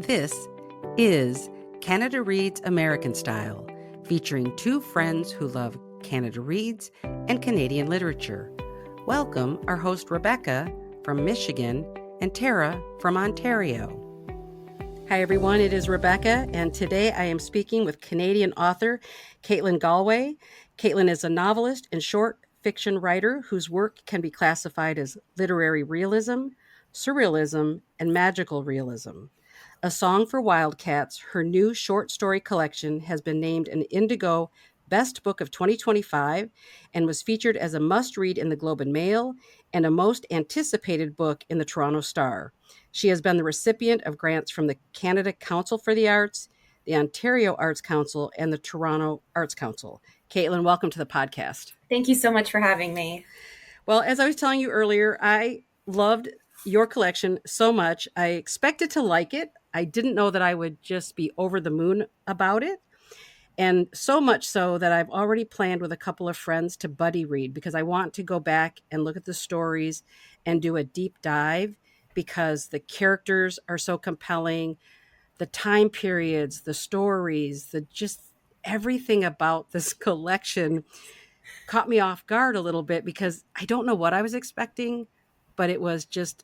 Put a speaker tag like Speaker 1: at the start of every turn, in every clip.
Speaker 1: This is Canada Reads American Style, featuring two friends who love Canada Reads and Canadian literature. Welcome our host Rebecca from Michigan and Tara from Ontario. Hi everyone, it is Rebecca, and today I am speaking with Canadian author Caitlin Galway. Caitlin is a novelist and short fiction writer whose work can be classified as literary realism, surrealism, and magical realism. A Song for Wildcats, her new short story collection, has been named an Indigo Best Book of 2025 and was featured as a must-read in the Globe and Mail and a most anticipated book in the Toronto Star. She has been the recipient of grants from the Canada Council for the Arts, the Ontario Arts Council, and the Toronto Arts Council. Caitlin, welcome to the podcast.
Speaker 2: Thank you so much for having me.
Speaker 1: Well, as I was telling you earlier, I loved your collection so much. I expected to like it. I didn't know that I would just be over the moon about it. And so much so that I've already planned with a couple of friends to buddy read because I want to go back and look at the stories and do a deep dive because the characters are so compelling, the time periods, the stories, the just everything about this collection caught me off guard a little bit because I don't know what I was expecting, but it was just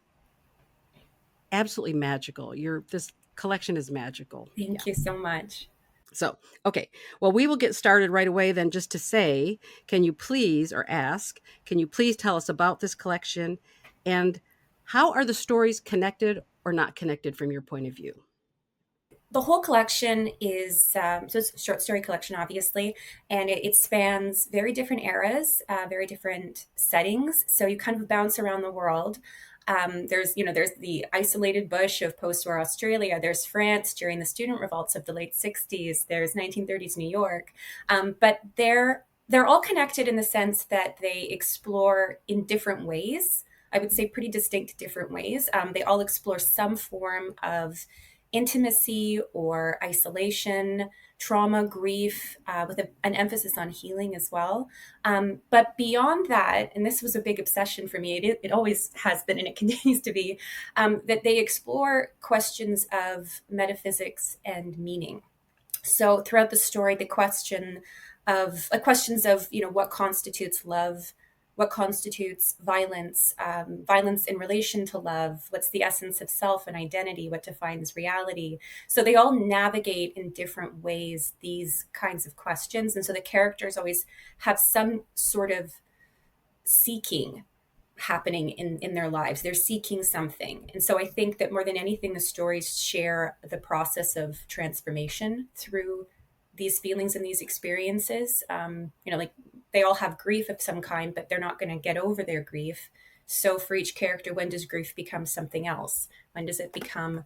Speaker 1: absolutely magical. This collection is magical.
Speaker 2: Thank you so much.
Speaker 1: So, okay. Well, we will get started right away then just to say, can you please tell us about this collection and how are the stories connected or not connected from your point of view?
Speaker 2: The whole collection is, so it's a short story collection, obviously, and it spans very different eras, very different settings. So you kind of bounce around the world. There's the isolated bush of post-war Australia. There's France during the student revolts of the late 60s. There's 1930s New York. But they're all connected in the sense that they explore in different ways. I would say pretty distinct different ways. They all explore some form of intimacy or isolation, trauma, grief, with an emphasis on healing as well. But beyond that, and this was a big obsession for me, it always has been and it continues to be, that they explore questions of metaphysics and meaning. So throughout the story, the questions of, what constitutes love, what constitutes violence, violence in relation to love, what's the essence of self and identity, what defines reality. So they all navigate in different ways these kinds of questions. And so the characters always have some sort of seeking happening in their lives. They're seeking something. And so I think that more than anything, the stories share the process of transformation through these feelings and these experiences. They all have grief of some kind, but they're not going to get over their grief. So for each character, when does grief become something else? When does it become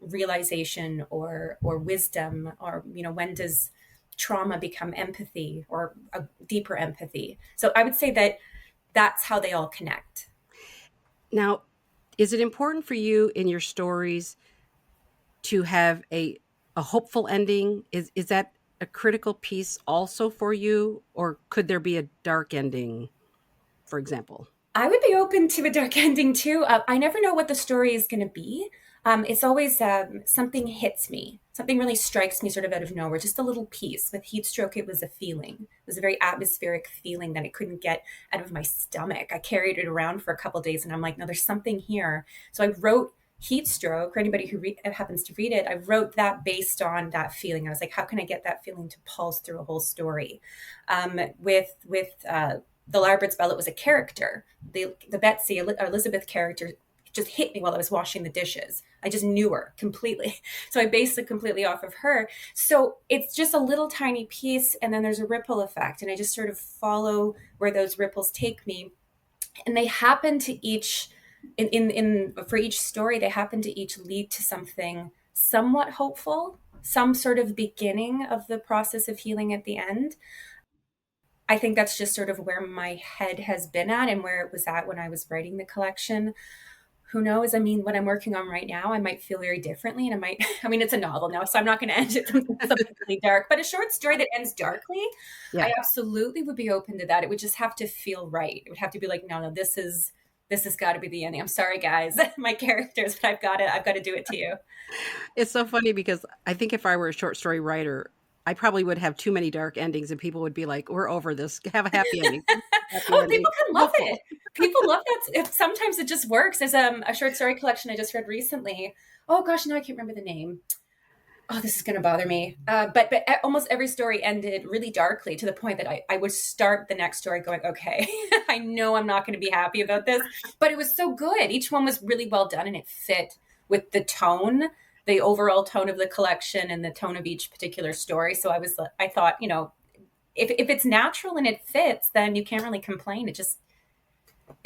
Speaker 2: realization or wisdom? Or, when does trauma become empathy or a deeper empathy? So I would say that that's how they all connect.
Speaker 1: Now, is it important for you in your stories to have a hopeful ending? Is that a critical piece also for you, or could there be a dark ending, for example?
Speaker 2: I would be open to a dark ending too. I never know what the story is going to be. It's always something hits me. Something really strikes me sort of out of nowhere, just a little piece. With Heatstroke, it was a feeling. It was a very atmospheric feeling that I couldn't get out of my stomach. I carried it around for a couple of days and I'm like, no, there's something here. So I wrote Heatstroke, for anybody who happens to read it, I wrote that based on that feeling. I was like, how can I get that feeling to pulse through a whole story? With the Lyrebird's Belle, it was a character. The Betsy, Elizabeth character just hit me while I was washing the dishes. I just knew her completely. So I based it completely off of her. So it's just a little tiny piece and then there's a ripple effect. And I just sort of follow where those ripples take me. And they happen to each for each story, they happen to each lead to something somewhat hopeful, some sort of beginning of the process of healing at the end. I think that's just sort of where my head has been at and where it was at when I was writing the collection. Who knows? I mean, what I'm working on right now, I might feel very differently. And it's a novel now, so I'm not going to end it something really dark, but a short story that ends darkly, yeah. I absolutely would be open to that. It would just have to feel right. It would have to be like, no, this is this has got to be the ending. I'm sorry, guys, my characters, but I've got to do it to you.
Speaker 1: It's so funny because I think if I were a short story writer, I probably would have too many dark endings and people would be like, we're over this. Have a happy ending. Happy
Speaker 2: Oh,
Speaker 1: ending.
Speaker 2: people can love
Speaker 1: Hopeful.
Speaker 2: it. People love that. Sometimes it just works. There's a short story collection I just read recently. Oh gosh, now I can't remember the name. Oh, this is going to bother me. But almost every story ended really darkly to the point that I would start the next story going, okay, I know I'm not going to be happy about this, but it was so good. Each one was really well done and it fit with the tone, the overall tone of the collection and the tone of each particular story. So I thought, if it's natural and it fits, then you can't really complain. It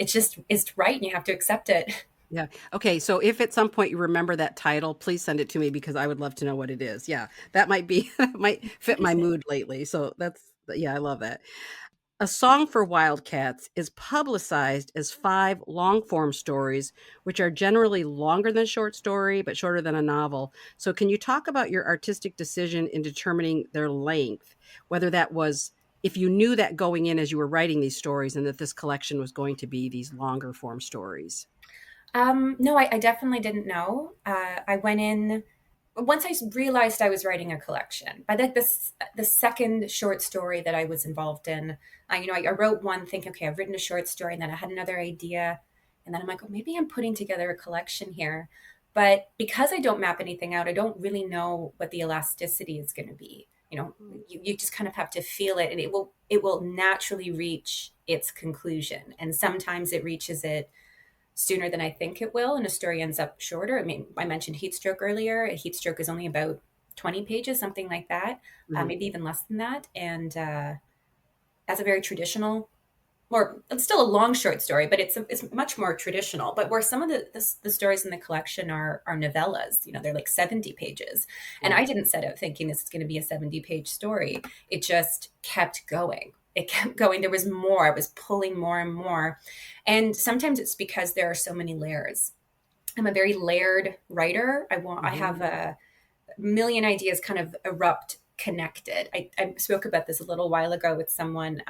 Speaker 2: just is right and you have to accept it.
Speaker 1: Yeah. Okay. So if at some point you remember that title, please send it to me because I would love to know what it is. Yeah. That might be, that might fit my mood lately. So yeah, I love that. A Song for Wildcats is publicized as 5 long form stories, which are generally longer than a short story, but shorter than a novel. So, can you talk about your artistic decision in determining their length? Whether that was, if you knew that going in as you were writing these stories and that this collection was going to be these longer form stories?
Speaker 2: No, I definitely didn't know. I went in once I realized I was writing a collection. By the second short story that I was involved in, I wrote one thinking, okay, I've written a short story, and then I had another idea, and then I'm like, oh, maybe I'm putting together a collection here. But because I don't map anything out, I don't really know what the elasticity is going to be. You just kind of have to feel it, and it will naturally reach its conclusion. And sometimes it reaches it sooner than I think it will, and a story ends up shorter. I mean, I mentioned Heatstroke earlier. A Heatstroke is only about 20 pages, something like that,
Speaker 1: Mhm.
Speaker 2: maybe even less than that. And that's a very traditional, or it's still a long short story, but it's much more traditional. But where some of the stories in the collection are novellas, they're like 70 pages. And
Speaker 1: Yeah.
Speaker 2: I didn't set out thinking this is going to be a 70-page story. It just kept going. It kept going. There was more. I was pulling more and more. And sometimes it's because there are so many layers. I'm a very layered writer. I
Speaker 1: Mhm.
Speaker 2: have a million ideas kind of erupt connected. I spoke about this a little while ago with someone,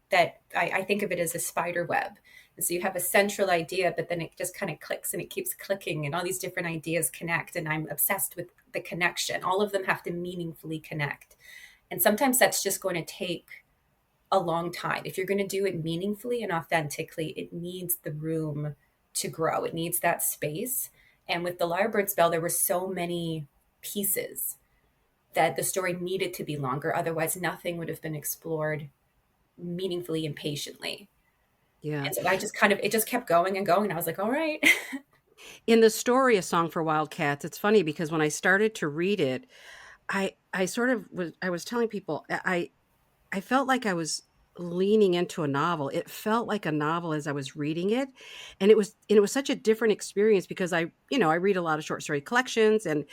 Speaker 2: that I think of it as a spider web. And so you have a central idea, but then it just kind of clicks and it keeps clicking, and all these different ideas connect. And I'm obsessed with the connection. All of them have to meaningfully connect. And sometimes that's just going to take a long time. If you're going to do it meaningfully and authentically, it needs the room to grow. It needs that space. And with the Lyrebird spell, there were so many pieces that the story needed to be longer. Otherwise, nothing would have been explored meaningfully and patiently.
Speaker 1: Yeah.
Speaker 2: And so it just kept going and going. I was like, all right.
Speaker 1: In the story A Song for Wildcats, it's funny because when I started to read it, I sort of was telling people I felt like I was leaning into a novel. It felt like a novel as I was reading it, and it was such a different experience because I read a lot of short story collections, and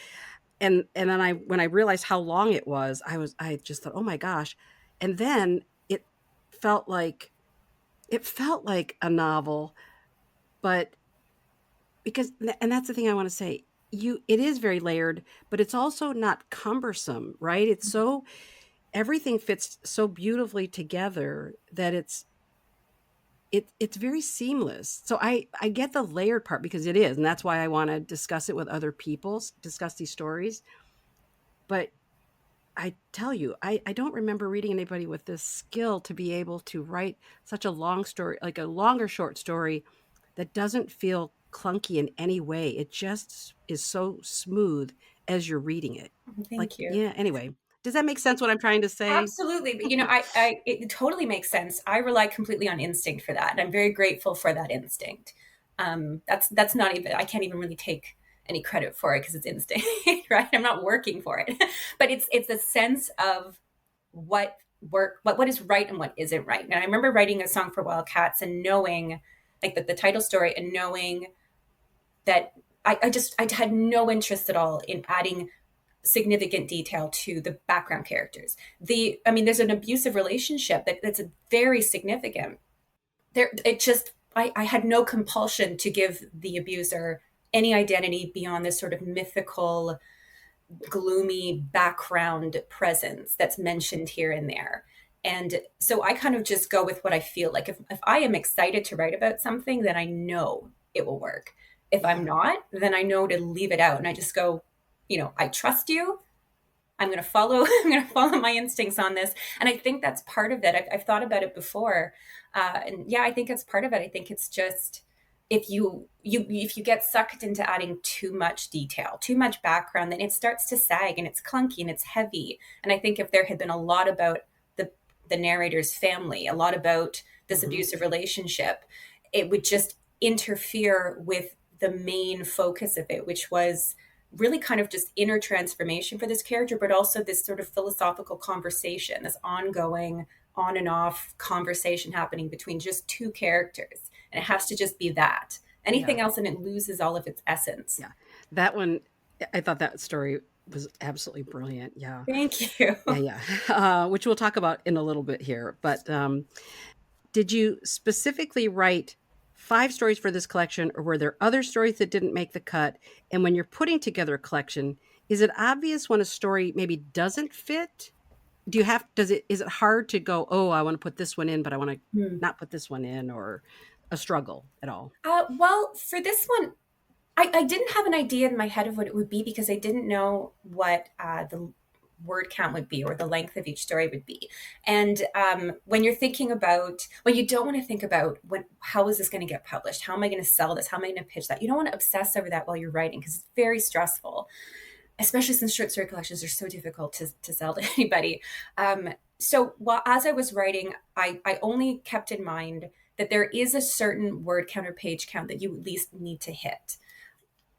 Speaker 1: then when I realized how long it was, I just thought, "Oh my gosh." And then felt like it felt like a novel, but because and that's the thing I want to say. It is very layered, but it's also not cumbersome, right? It's so everything fits so beautifully together that it's very seamless. So I get the layered part because it is, and that's why I want to discuss it with other people, discuss these stories. But I tell you, I don't remember reading anybody with this skill to be able to write such a long story, like a longer short story that doesn't feel clunky in any way. It just is so smooth as you're reading it. Like,
Speaker 2: Thank you.
Speaker 1: yeah, anyway. Does that make sense what I'm trying to say?
Speaker 2: Absolutely. But, it totally makes sense. I rely completely on instinct for that. And I'm very grateful for that instinct. That's not even, I can't even really take any credit for it because it's instinct, right? I'm not working for it, but it's a sense of what is right and what isn't right. And I remember writing A Song for Wildcats and knowing like the title story and knowing that I had no interest at all in adding significant detail to the background characters. There's an abusive relationship that's very significant. I had no compulsion to give the abuser any identity beyond this sort of mythical, gloomy background presence that's mentioned here and there. And so I kind of just go with what I feel like. If I am excited to write about something, then I know it will work. If I'm not, then I know to leave it out. And I just go, I trust you. I'm going to follow, I'm going to follow my instincts on this. And I think that's part of it. I've thought about it before. And yeah, I think it's part of it. I think it's just, if you get sucked into adding too much detail, too much background, then it starts to sag and it's clunky and it's heavy. And I think if there had been a lot about the narrator's family, a lot about this abusive relationship, it would just interfere with the main focus of it, which was really kind of just inner transformation for this character, but also this sort of philosophical conversation, this ongoing on and off conversation happening between just two characters. And it has to just be that. Anything else and it loses all of its essence.
Speaker 1: Yeah. That one, I thought that story was absolutely brilliant. Yeah.
Speaker 2: Thank you.
Speaker 1: Yeah. Which we'll talk about in a little bit here. But did you specifically write 5 stories for this collection, or were there other stories that didn't make the cut? And when you're putting together a collection, is it obvious when a story maybe doesn't fit? Is it hard to go, oh, I want to put this one in, but I want to not put this one in, or a struggle at all?
Speaker 2: Well, for this one, I didn't have an idea in my head of what it would be because I didn't know what the word count would be or the length of each story would be. And when you're thinking about, you don't want to think about how is this going to get published? How am I going to sell this? How am I going to pitch that? You don't want to obsess over that while you're writing because it's very stressful, especially since short story collections are so difficult to sell to anybody. So as I was writing, I only kept in mind that there is a certain word count or page count that you at least need to hit.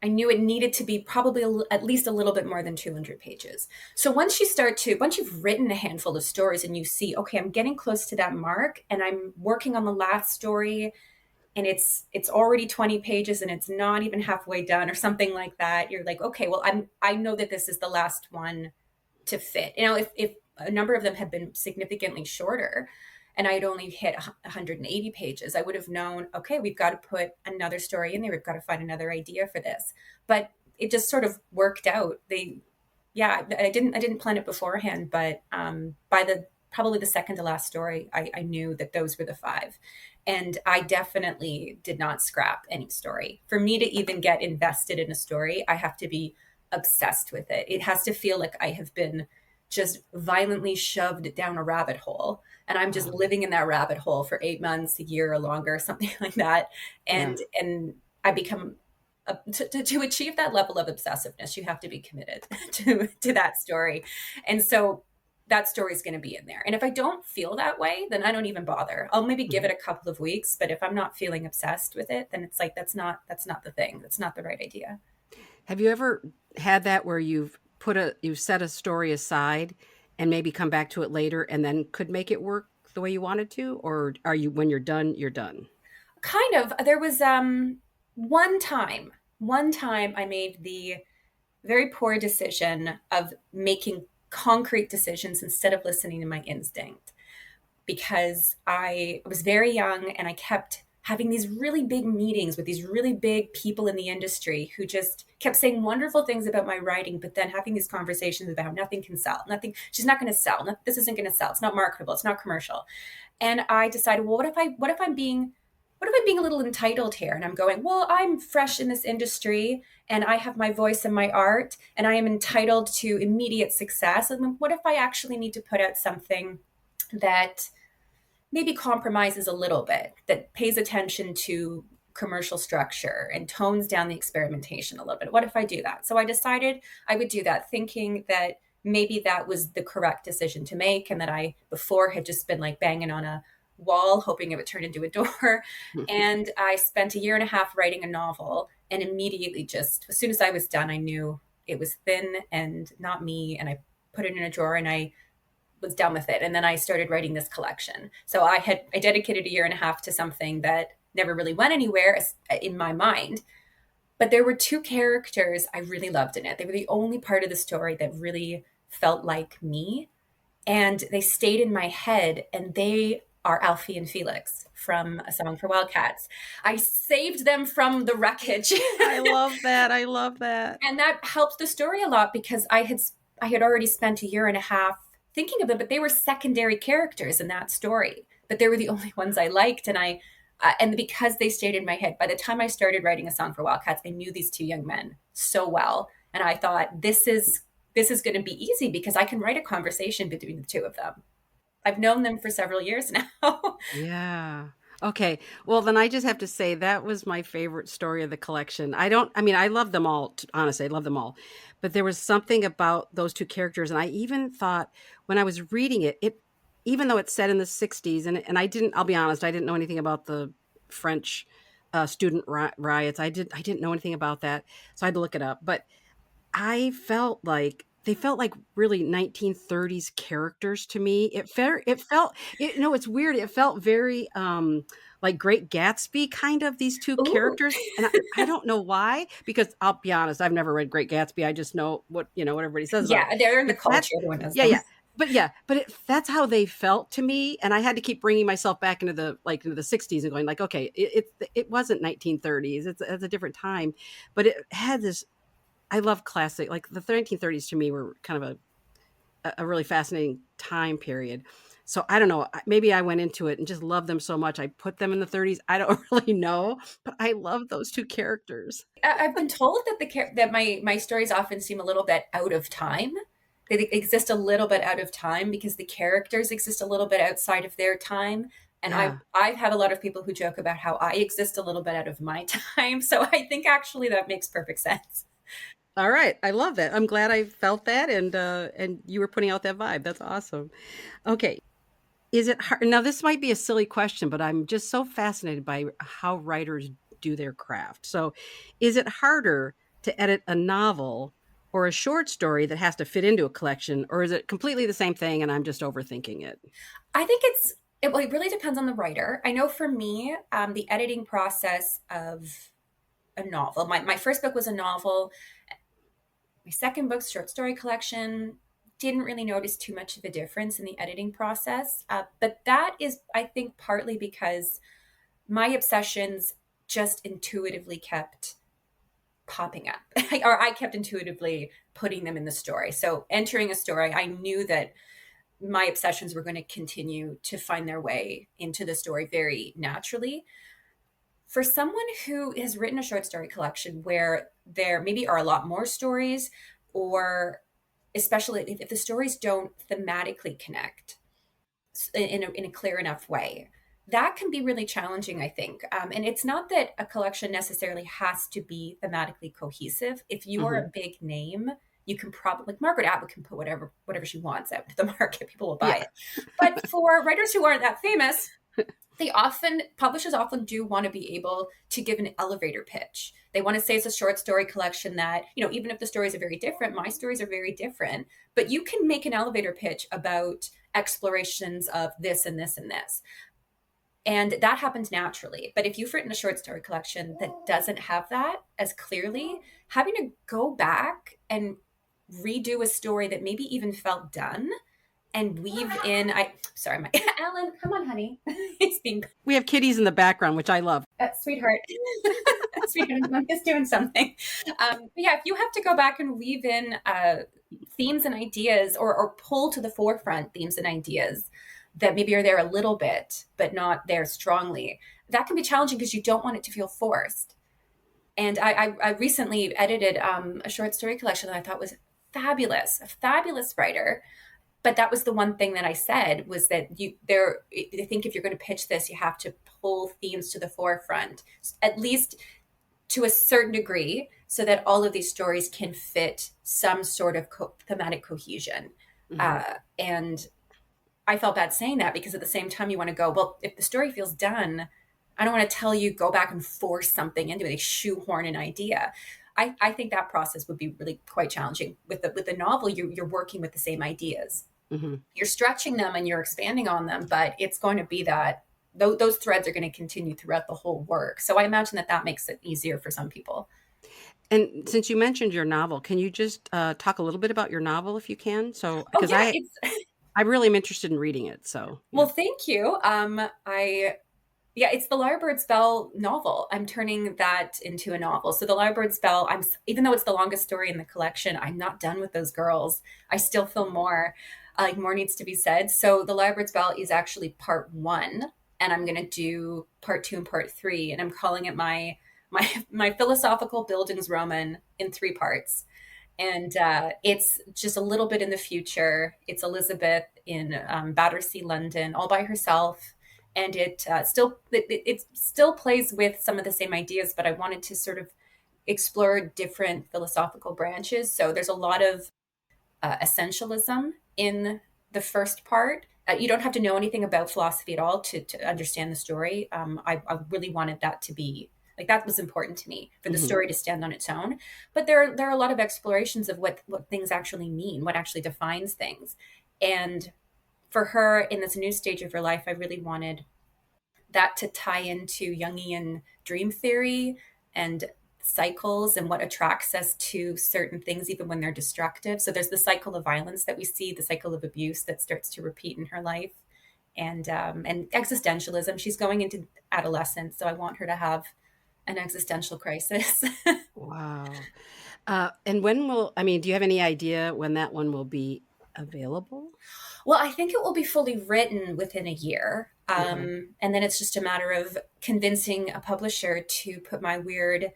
Speaker 2: I knew it needed to be probably at least a little bit more than 200 pages. So once you've written a handful of stories and you see, okay, I'm getting close to that mark and I'm working on the last story and it's already 20 pages and it's not even halfway done or something like that, you're like, okay, well, I know that this is the last one to fit. If a number of them had been significantly shorter, and I had only hit 180 pages, I would have known, okay, we've got to put another story in there. We've got to find another idea for this. But it just sort of worked out. I didn't plan it beforehand, but by probably the second to last story, I knew that those were the 5. And I definitely did not scrap any story. For me to even get invested in a story, I have to be obsessed with it. It has to feel like I have been just violently shoved down a rabbit hole. And I'm just living in that rabbit hole for 8 months, a year or longer, something like that. And I become, to achieve that level of obsessiveness, you have to be committed to that story. And so that story is going to be in there. And if I don't feel that way, then I don't even bother. I'll maybe give it a couple of weeks, but if I'm not feeling obsessed with it, then it's like, that's not the thing. That's not the right idea.
Speaker 1: Have you ever had that where you've set a story aside and maybe come back to it later and then could make it work the way you wanted to? Or are you, when you're done, you're done?
Speaker 2: Kind of. There was one time I made the very poor decision of making concrete decisions instead of listening to my instinct, because I was very young and I kept having these really big meetings with these really big people in the industry who just kept saying wonderful things about my writing, but then having these conversations about how nothing can sell, she's not going to sell, this isn't going to sell, it's not marketable, it's not commercial. And I decided, well, what if I'm being a little entitled here? And I'm going, well, I'm fresh in this industry and I have my voice and my art and I am entitled to immediate success. And what if I actually need to put out something that maybe compromises a little bit, that pays attention to commercial structure and tones down the experimentation a little bit? What if I do that? So I decided I would do that, thinking that maybe that was the correct decision to make, and that I before had just been like banging on a wall hoping it would turn into a door. And I spent a year and a half writing a novel, and immediately, just as soon as I was done, I knew it was thin and not me, and I put it in a drawer and I was done with it. And then I started writing this collection. So I dedicated a year and a half to something that never really went anywhere in my mind. But there were 2 characters I really loved in it. They were the only part of the story that really felt like me. And they stayed in my head, and they are Alfie and Felix from A Song for Wildcats. I saved them from the wreckage.
Speaker 1: I love that.
Speaker 2: And that helped the story a lot, because I had already spent a year and a half thinking of them, but they were secondary characters in that story. But they were the only ones I liked, and because they stayed in my head. By the time I started writing a song for Wildcats, I knew these two young men so well, and I thought this is going to be easy because I can write a conversation between the two of them. I've known them for several years now.
Speaker 1: Yeah. Okay. Well, then I just have to say that was my favorite story of the collection. I mean, I love them all. Honestly, I love them all. But there was something about those two characters. And I even thought when I was reading it, even though it's set in the 60s, and I'll be honest, I didn't know anything about the French student riots. I didn't know anything about that. So I had to look it up. But I felt like they felt like really 1930s characters to me. It's weird. It felt very like Great Gatsby kind of, these two
Speaker 2: Ooh.
Speaker 1: characters. And I don't know why, because I'll be honest, I've never read Great Gatsby. I just know what everybody says about it.
Speaker 2: Yeah, they're in the
Speaker 1: But that's
Speaker 2: culture. Everyone knows
Speaker 1: yeah,
Speaker 2: them.
Speaker 1: yeah. That's how they felt to me, and I had to keep bringing myself back into the 60s and going like, okay, it wasn't 1930s. It's a different time, but it had this. I love classic, like the 1930s to me were kind of a really fascinating time period. So I don't know, maybe I went into it and just loved them so much. I put them in the 30s. I don't really know, but I love those two characters.
Speaker 2: I've been told that my stories often seem a little bit out of time. They exist a little bit out of time because the characters exist a little bit outside of their time. And
Speaker 1: Yeah.
Speaker 2: I've had a lot of people who joke about how I exist a little bit out of my time. So I think actually that makes perfect sense.
Speaker 1: All right. I love that. I'm glad I felt that and you were putting out that vibe. That's awesome. Okay. Is it hard? Now, this might be a silly question, but I'm just so fascinated by how writers do their craft. So, is it harder to edit a novel or a short story that has to fit into a collection, or is it completely the same thing and I'm just overthinking it?
Speaker 2: I think it really depends on the writer. I know for me, the editing process of a novel, my first book was a novel. My second book's short story collection. Didn't really notice too much of a difference in the editing process. But that is, I think, partly because my obsessions just intuitively kept popping up, or I kept intuitively putting them in the story. So entering a story, I knew that my obsessions were going to continue to find their way into the story very naturally. For someone who has written a short story collection where there maybe are a lot more stories, or especially if the stories don't thematically connect in a clear enough way, that can be really challenging, I think. And it's not that a collection necessarily has to be thematically cohesive. If you are
Speaker 1: Hmm.
Speaker 2: a big name, you can probably, like Margaret Atwood can put whatever she wants out into the market. People will buy
Speaker 1: Yeah.
Speaker 2: it. But for writers who aren't that famous, publishers often do want to be able to give an elevator pitch. They want to say it's a short story collection that, even if the stories are very different, my stories are very different, but you can make an elevator pitch about explorations of this and this and this. And that happens naturally. But if you've written a short story collection that doesn't have that as clearly, having to go back and redo a story that maybe even felt done and weave in, sorry, my Alan, come on, honey. It's being
Speaker 1: We have kitties in the background, which I love.
Speaker 2: sweetheart. Sweetheart, I'm just doing something. But yeah, if you have to go back and weave in themes and ideas, or pull to the forefront themes and ideas that maybe are there a little bit, but not there strongly, that can be challenging because you don't want it to feel forced. And I recently edited a short story collection that I thought was fabulous, a fabulous writer. But that was the one thing that I said, was that I think if you're going to pitch this, you have to pull themes to the forefront, at least to a certain degree, so that all of these stories can fit some sort of thematic cohesion.
Speaker 1: Hmm.
Speaker 2: And I felt bad saying that, because at the same time you want to go, well, if the story feels done, I don't want to tell you go back and force something into it, like shoehorn an idea. I think that process would be really quite challenging. With the novel, you're working with the same ideas.
Speaker 1: Hmm.
Speaker 2: You're stretching them and you're expanding on them, but it's going to be that those threads are going to continue throughout the whole work. So I imagine that makes it easier for some people.
Speaker 1: And since you mentioned your novel, can you just talk a little bit about your novel if you can? So,
Speaker 2: Oh
Speaker 1: because
Speaker 2: yeah,
Speaker 1: I really am interested in reading it. So,
Speaker 2: well,
Speaker 1: yeah.
Speaker 2: thank you. I Yeah, it's the Lyrebird Spell novel. I'm turning that into a novel. So the Lyrebird Spell, even though it's the longest story in the collection, I'm not done with those girls. I still feel more, like more needs to be said. So the Lyrebird Spell is actually part one, and I'm going to do part two and part three, and I'm calling it my philosophical Bildungsroman in three parts. And it's just a little bit in the future. It's Elizabeth in Battersea, London, all by herself, and it still plays with some of the same ideas, but I wanted to sort of explore different philosophical branches. So there's a lot of essentialism in the first part. You don't have to know anything about philosophy at all to understand the story. I really wanted that to be like, that was important to me for the story to stand on its own. But there are a lot of explorations of what things actually mean, what actually defines things. And for her in this new stage of her life, I really wanted that to tie into Jungian dream theory and cycles and what attracts us to certain things, even when they're destructive. So there's the cycle of violence that we see, the cycle of abuse that starts to repeat in her life, and existentialism. She's going into adolescence, so I want her to have an existential crisis.
Speaker 1: Wow. And do you have any idea when that one will be available?
Speaker 2: Well, I think it will be fully written within a year. And then it's just a matter of convincing a publisher to put my weird,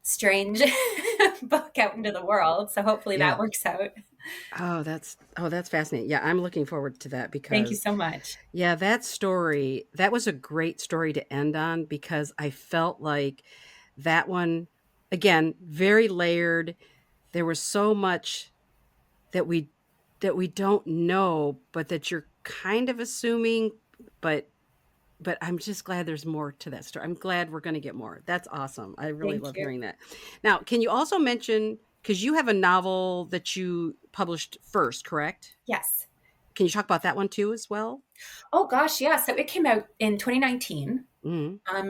Speaker 2: strange book out into the world. So hopefully that works out.
Speaker 1: That's fascinating. Yeah, I'm looking forward to that because
Speaker 2: Thank you so much.
Speaker 1: Yeah, that was a great story to end on because I felt like that one, again, very layered. There was so much that we don't know, but that you're kind of assuming, but I'm just glad there's more to that story. I'm glad we're going to get more. That's awesome. I really love hearing that. Now, can you also mention, because you have a novel that you published first, correct?
Speaker 2: Yes.
Speaker 1: Can you talk about that one too as well?
Speaker 2: Oh gosh, yeah. So it came out in 2019.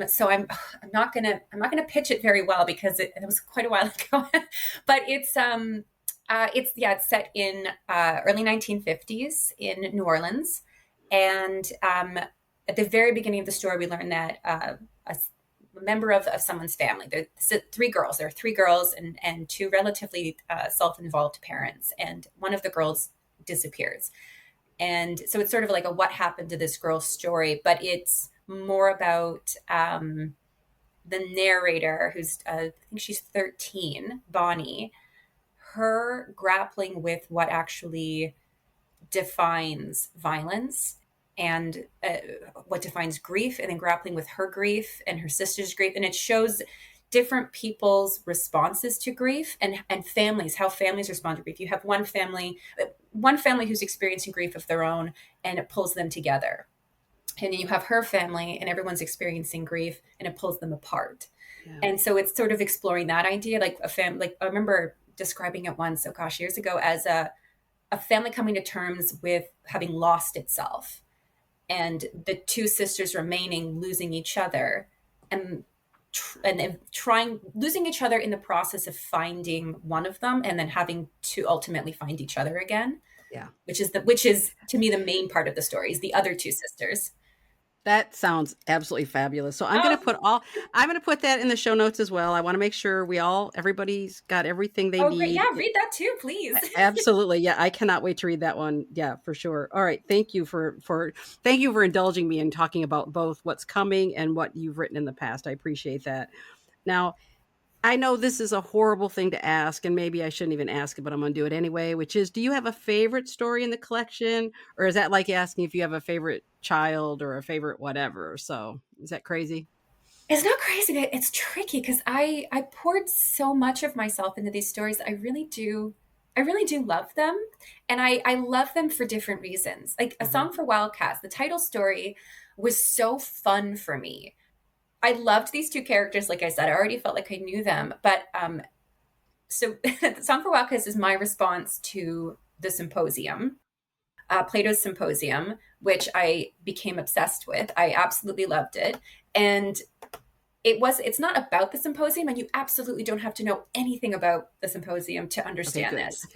Speaker 2: So I'm not gonna pitch it very well because it was quite a while ago. But it's set in early 1950s in New Orleans, and at the very beginning of the story, we learn that a member of someone's family. There are three girls and two relatively self-involved parents, and one of the girls disappears. And so it's sort of like a what happened to this girl's story, but it's more about the narrator, who's I think she's 13, Bonnie, her grappling with what actually defines violence and what defines grief, and then grappling with her grief and her sister's grief. And it shows different people's responses to grief and families, how families respond to grief. You have one family who's experiencing grief of their own, and it pulls them together. And then you have her family, and everyone's experiencing grief, and it pulls them apart. Yeah. And so it's sort of exploring that idea, like like I remember describing it once, oh gosh, years ago, as a family coming to terms with having lost itself, and the two sisters remaining losing each other, and losing each other in the process of finding one of them, and then having to ultimately find each other again.
Speaker 1: Yeah.
Speaker 2: Which is to me the main part of the story, is the other two sisters.
Speaker 1: That sounds absolutely fabulous. So I'm going to put that in the show notes as well. I want to make sure everybody's got everything they need.
Speaker 2: Great. Yeah, read that too, please.
Speaker 1: Absolutely. Yeah, I cannot wait to read that one. Yeah, for sure. All right. Thank you for indulging me in talking about both what's coming and what you've written in the past. I appreciate that. Now, I know this is a horrible thing to ask, and maybe I shouldn't even ask it, but I'm going to do it anyway, which is, do you have a favorite story in the collection? Or is that like asking if you have a favorite child or a favorite whatever? So is that crazy?
Speaker 2: It's not crazy. It's tricky because I poured so much of myself into these stories. I really do love them. And I love them for different reasons. Like A Song for Wildcats, the title story was so fun for me. I loved these two characters. Like I said, I already felt like I knew them. But so The Song for Wildcats is my response to the Symposium, Plato's Symposium, which I became obsessed with. I absolutely loved it. And it's not about the Symposium, and you absolutely don't have to know anything about the Symposium to understand this.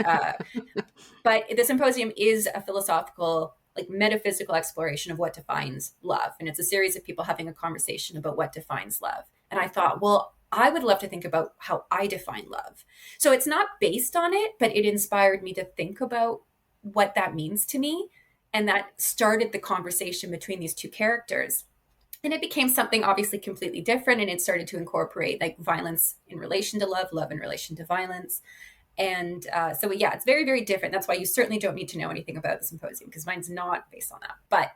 Speaker 2: But the Symposium is a philosophical like metaphysical exploration of what defines love. And it's a series of people having a conversation about what defines love. And I thought, well, I would love to think about how I define love. So it's not based on it, but it inspired me to think about what that means to me. And that started the conversation between these two characters. And it became something obviously completely different. And it started to incorporate like violence in relation to love, love in relation to violence. And so, yeah, it's very, very different. That's why you certainly don't need to know anything about the symposium, because mine's not based on that. But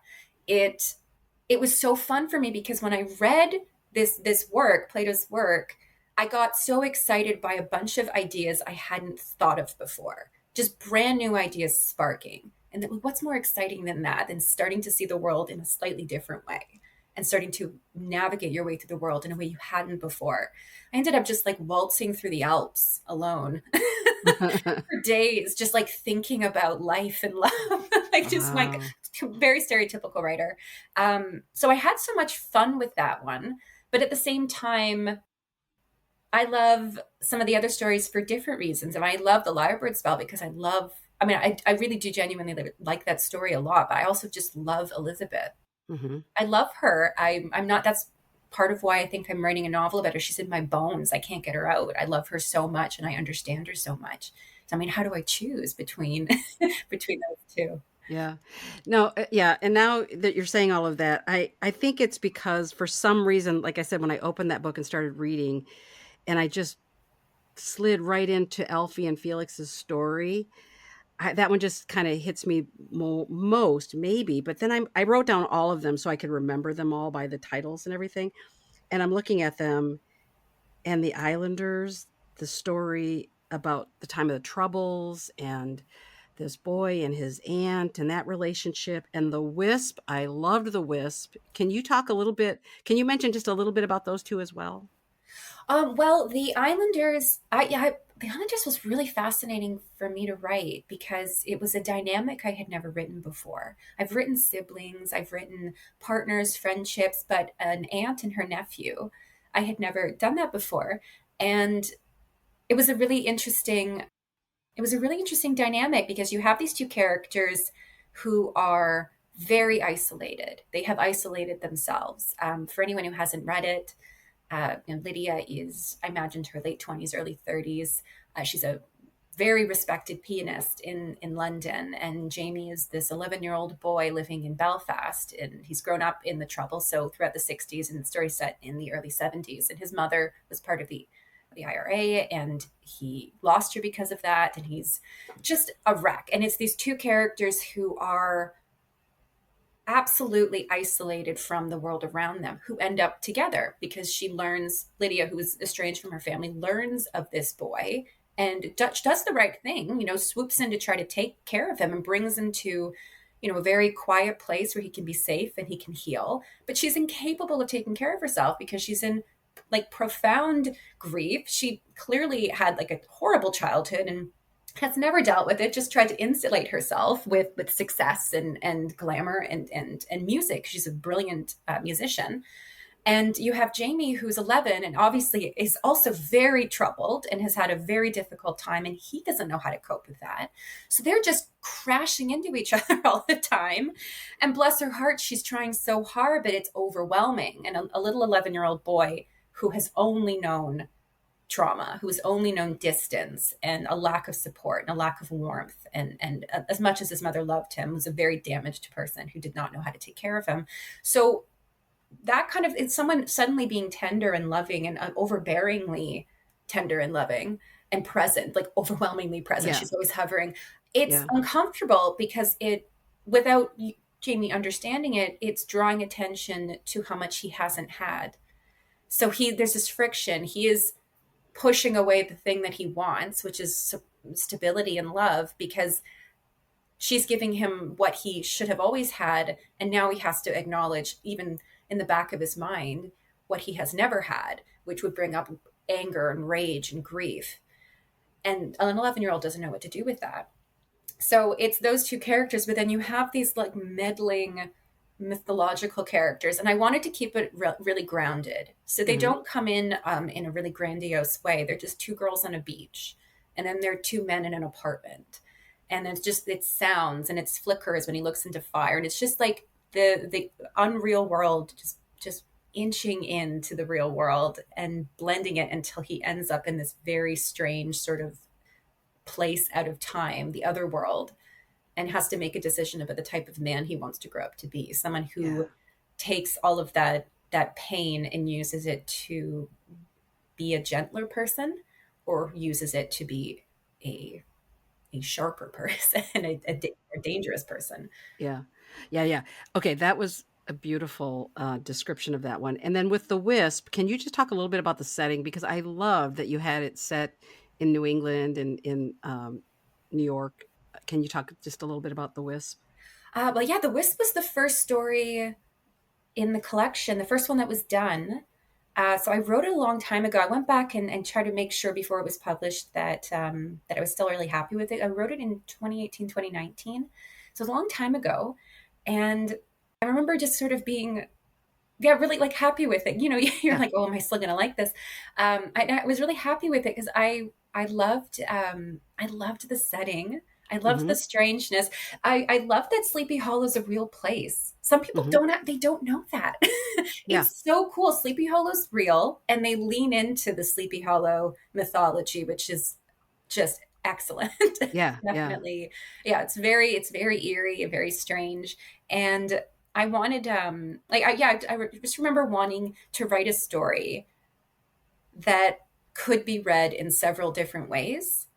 Speaker 2: it was so fun for me, because when I read this work, Plato's work, I got so excited by a bunch of ideas I hadn't thought of before, just brand new ideas sparking. And what's more exciting than that, than starting to see the world in a slightly different way and starting to navigate your way through the world in a way you hadn't before. I ended up just like waltzing through the Alps alone for days, just like thinking about life and love, like just like very stereotypical writer. So I had so much fun with that one. But at the same time, I love some of the other stories for different reasons. And I love the Lyrebird spell because I really do genuinely like that story a lot, but I also just love Elizabeth. Mm-hmm. I love her. I'm not, that's part of why I think I'm writing a novel about her. She's in my bones. I can't get her out. I love her so much and I understand her so much. So, I mean, how do I choose between those two?
Speaker 1: Yeah. No, yeah. And now that you're saying all of that, I think it's because for some reason, like I said, when I opened that book and started reading, and I just slid right into Elfie and Felix's story, that one just kind of hits me most, maybe. But then I wrote down all of them so I could remember them all by the titles and everything. And I'm looking at them, and the Islanders, the story about the time of the Troubles, and this boy and his aunt and that relationship, and the Wisp. I loved the Wisp. Can you mention just a little bit about those two as well?
Speaker 2: Well, the Islanders, the Islanders was really fascinating for me to write because it was a dynamic I had never written before. I've written siblings, I've written partners, friendships, but an aunt and her nephew, I had never done that before. And it was a really interesting dynamic because you have these two characters who are very isolated. They have isolated themselves. For anyone who hasn't read it, Lydia is, I imagined, her late 20s, early 30s. She's a very respected pianist in London. And Jamie is this 11-year-old boy living in Belfast. And he's grown up in the Trouble. So throughout the 60s, and the story set in the early 70s. And his mother was part of the IRA, and he lost her because of that. And he's just a wreck. And it's these two characters who are absolutely isolated from the world around them, who end up together because Lydia, who is estranged from her family, learns of this boy, and Dutch does the right thing, swoops in to try to take care of him and brings him to, a very quiet place where he can be safe and he can heal. But she's incapable of taking care of herself because she's in like profound grief. She clearly had like a horrible childhood and has never dealt with it, just tried to insulate herself with success and glamour and music. She's a brilliant musician. And you have Jamie, who's 11 and obviously is also very troubled and has had a very difficult time, and he doesn't know how to cope with that. So they're just crashing into each other all the time. And bless her heart, she's trying so hard, but it's overwhelming. And a little 11-year-old boy who has only known trauma, who's only known distance and a lack of support and a lack of warmth. And as much as his mother loved him, was a very damaged person who did not know how to take care of him. So that kind of, it's someone suddenly being tender and loving and overbearingly tender and loving and present, like overwhelmingly present. Yeah. She's always hovering. It's uncomfortable because without Jamie understanding it, it's drawing attention to how much he hasn't had. So there's this friction. He is pushing away the thing that he wants, which is stability and love, because she's giving him what he should have always had. And now he has to acknowledge, even in the back of his mind, what he has never had, which would bring up anger and rage and grief. And an 11-year-old doesn't know what to do with that. So it's those two characters, but then you have these like meddling mythological characters, and I wanted to keep it really grounded, so they don't come in a really grandiose way. They're just two girls on a beach, and then there are two men in an apartment, and it's just, it sounds and it's flickers when he looks into fire, and it's just like the unreal world just inching into the real world and blending it until he ends up in this very strange sort of place out of time, the other world, and has to make a decision about the type of man he wants to grow up to be. Someone
Speaker 1: Yeah.
Speaker 2: who takes all of that pain and uses it to be a gentler person, or uses it to be a sharper person, a dangerous person.
Speaker 1: Yeah. Yeah. Yeah. Okay. That was a beautiful description of that one. And then with the Wisp, can you just talk a little bit about the setting? Because I love that you had it set in New England and in New York. Can you talk just a little bit about the Wisp?
Speaker 2: Well, yeah, the Wisp was the first story in the collection, the first one that was done. So I wrote it a long time ago. I went back and tried to make sure before it was published that that I was still really happy with it. I wrote it in 2018, 2019. So it was a long time ago. And I remember just sort of being, yeah, really like happy with it. You know, you're
Speaker 1: Yeah.
Speaker 2: like, oh, am I still going to like this? I was really happy with it because I loved the setting. I loved
Speaker 1: Hmm.
Speaker 2: the strangeness. I love that Sleepy Hollow is a real place. Some people
Speaker 1: Hmm.
Speaker 2: they don't know that.
Speaker 1: Yeah.
Speaker 2: It's so cool. Sleepy Hollow's real, and they lean into the Sleepy Hollow mythology, which is just excellent.
Speaker 1: Yeah. Yeah.
Speaker 2: Definitely. Yeah, it's very eerie and very strange. And I wanted I just remember wanting to write a story that could be read in several different ways,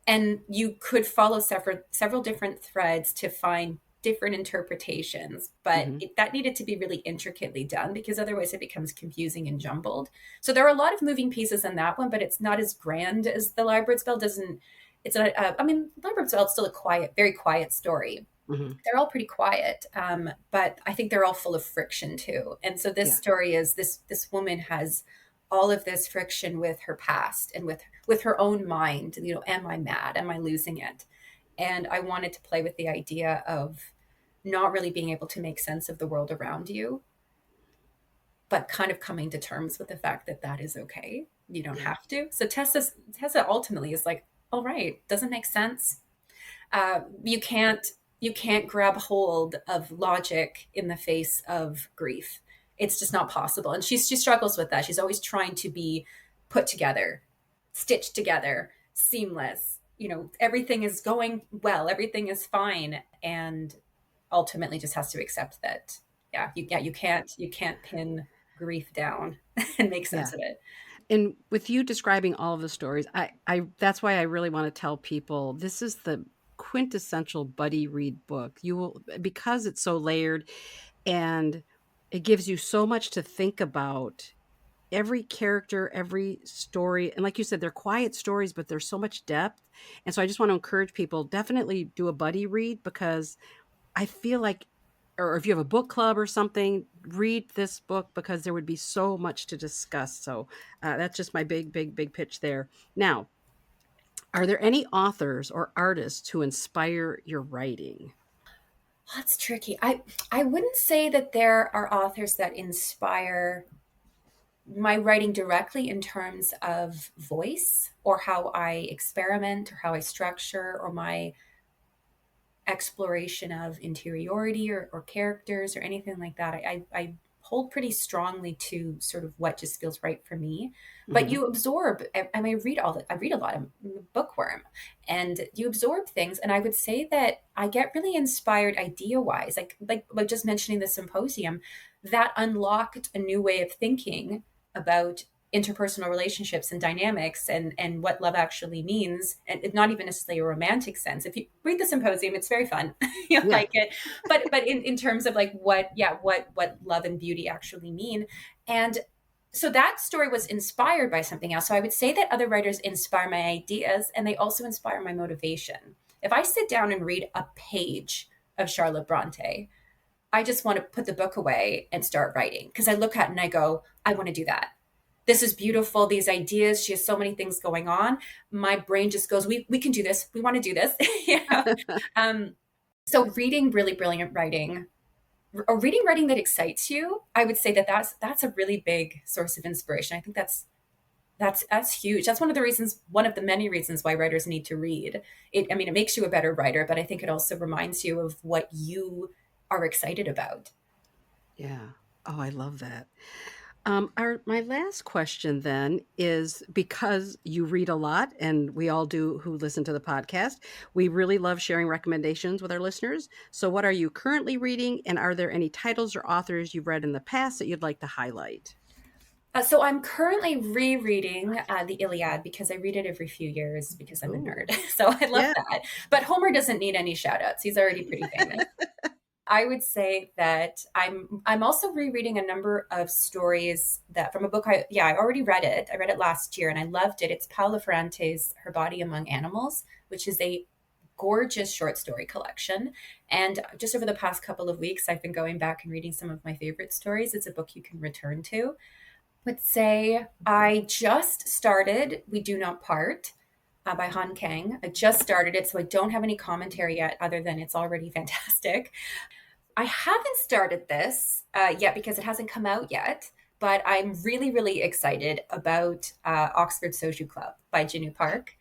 Speaker 2: and you could follow several different threads to find different interpretations, but
Speaker 1: Hmm.
Speaker 2: that needed to be really intricately done because otherwise it becomes confusing and jumbled. So there are a lot of moving pieces in that one, but it's not as grand as the Lyrebird spell. Doesn't It's not, I mean, Lyrebird spell is still a quiet, very quiet story.
Speaker 1: Hmm.
Speaker 2: They're all pretty quiet, but I think they're all full of friction too. And so this
Speaker 1: Yeah.
Speaker 2: story is this woman has all of this friction with her past and with her own mind. You know, am I mad? Am I losing it? And I wanted to play with the idea of not really being able to make sense of the world around you, but kind of coming to terms with the fact that that is okay. You don't
Speaker 1: Yeah.
Speaker 2: have to. So Tessa ultimately is like, all right, doesn't make sense. You can't grab hold of logic in the face of grief. It's just not possible, and she struggles with that. She's always trying to be put together, stitched together, seamless. You know, everything is going well, everything is fine, and ultimately just has to accept that. You can't pin grief down and make sense
Speaker 1: Yeah.
Speaker 2: of it.
Speaker 1: And with you describing all of the stories, I that's why I really want to tell people this is the quintessential buddy read book. You will, because it's so layered and it gives you so much to think about. Every character, every story, and like you said, they're quiet stories, but there's so much depth. And so I just want to encourage people, definitely do a buddy read, because I feel like, or if you have a book club or something, read this book because there would be so much to discuss. So that's just my big, big, big pitch there. Now, are there any authors or artists who inspire your writing?
Speaker 2: That's tricky. I wouldn't say that there are authors that inspire my writing directly in terms of voice or how I experiment or how I structure or my exploration of interiority or characters or anything like that. I hold pretty strongly to sort of what just feels right for me. But
Speaker 1: Hmm.
Speaker 2: you absorb. I mean, I read a lot of bookworm, and you absorb things. And I would say that I get really inspired idea wise, like just mentioning the symposium, that unlocked a new way of thinking about interpersonal relationships and dynamics and what love actually means, and not even necessarily a romantic sense. If you read the symposium, it's very fun. You'll
Speaker 1: Yeah.
Speaker 2: like it. But in terms of like what love and beauty actually mean. And so that story was inspired by something else. So I would say that other writers inspire my ideas, and they also inspire my motivation. If I sit down and read a page of Charlotte Bronte, I just want to put the book away and start writing, because I look at it and I go, I want to do that. This is beautiful. These ideas, she has so many things going on. My brain just goes, we can do this. We want to do this. Yeah. Um, so reading really brilliant writing, or reading writing that excites you, I would say that that's a really big source of inspiration. I think That's huge. That's one of the many reasons why writers need to read. It makes you a better writer, but I think it also reminds you of what you are excited about.
Speaker 1: Yeah. Oh, I love that. My last question then is, because you read a lot, and we all do who listen to the podcast, we really love sharing recommendations with our listeners. So, what are you currently reading, and are there any titles or authors you've read in the past that you'd like to highlight?
Speaker 2: So I'm currently rereading the Iliad because I read it every few years because I'm a
Speaker 1: Ooh,
Speaker 2: nerd. So I love
Speaker 1: yeah.
Speaker 2: that. But Homer doesn't need any shout outs. He's already pretty famous. I would say that I'm also rereading a number of stories that from a book I already read it. I read it last year and I loved it. It's Paola Ferrante's Her Body Among Animals, which is a gorgeous short story collection. And just over the past couple of weeks, I've been going back and reading some of my favorite stories. It's a book you can return to. Would say I just started We Do Not Part by Han Kang. I just started it, so I don't have any commentary yet other than it's already fantastic. I haven't started this yet because it hasn't come out yet, but I'm really, really excited about Oxford Soju Club by Jinwoo Park.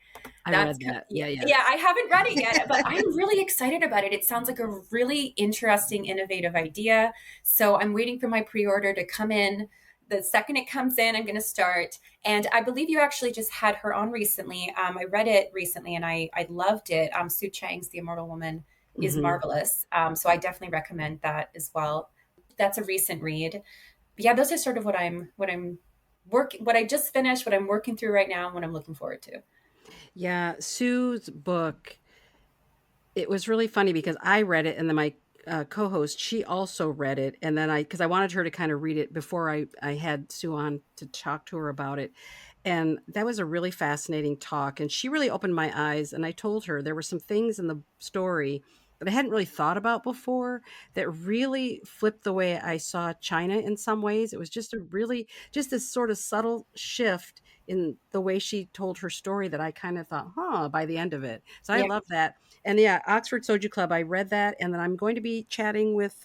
Speaker 1: I read that. Yeah, yeah.
Speaker 2: Yeah, I haven't read it yet, but I'm really excited about it. It sounds like a really interesting, innovative idea. So I'm waiting for my pre-order to come in. The second it comes in, I'm going to start. And I believe you actually just had her on recently. I read it recently and I loved it. Su Chang's The Immortal Woman is
Speaker 1: Hmm.
Speaker 2: marvelous. So I definitely recommend that as well. That's a recent read. But yeah, those are sort of what I just finished, what I'm working through right now, and what I'm looking forward to.
Speaker 1: Yeah, Sue's book, it was really funny because I read it, and then my co-host, she also read it, and then because I wanted her to kind of read it before I had Sue on to talk to her about it, and that was a really fascinating talk, and she really opened my eyes, and I told her there were some things in the story that I hadn't really thought about before that really flipped the way I saw China in some ways. It was just this sort of subtle shift in the way she told her story that I kind of thought, by the end of it. So I
Speaker 2: Yeah.
Speaker 1: love that. And yeah, Oxford Soju Club, I read that. And then I'm going to be chatting with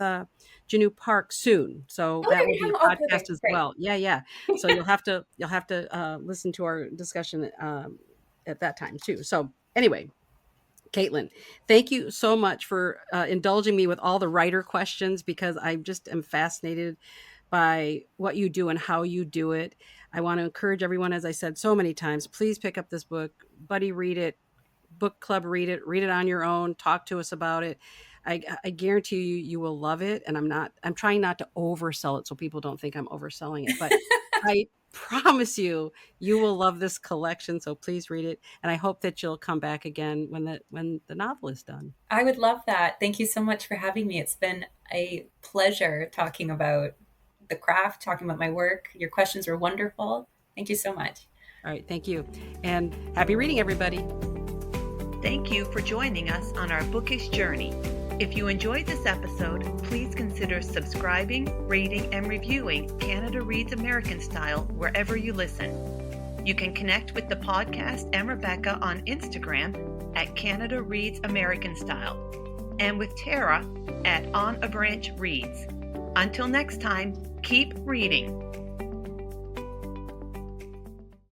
Speaker 1: Jinwoo Park soon. So
Speaker 2: Oh,
Speaker 1: that
Speaker 2: there
Speaker 1: will
Speaker 2: you
Speaker 1: be
Speaker 2: go.
Speaker 1: a
Speaker 2: Oh,
Speaker 1: podcast
Speaker 2: perfect.
Speaker 1: as
Speaker 2: Great.
Speaker 1: well. Yeah, yeah. So you'll have to listen to our discussion at that time too. So anyway, Caitlin, thank you so much for indulging me with all the writer questions, because I just am fascinated by what you do and how you do it. I want to encourage everyone, as I said so many times, please pick up this book, buddy read it, book club read it on your own, talk to us about it. I guarantee you will love it. And I'm trying not to oversell it so people don't think I'm overselling it, but I promise you will love this collection. So please read it. And I hope that you'll come back again when the novel is done.
Speaker 2: I would love that. Thank you so much for having me. It's been a pleasure talking about the craft, talking about my work. Your questions were wonderful. Thank you so much.
Speaker 1: All right. Thank you. And happy reading, everybody.
Speaker 3: Thank you for joining us on our bookish journey. If you enjoyed this episode, please consider subscribing, rating, and reviewing Canada Reads American Style wherever you listen. You can connect with the podcast and Rebecca on Instagram at Canada Reads American Style, and with Tara at On a Branch Reads. Until next time, keep reading.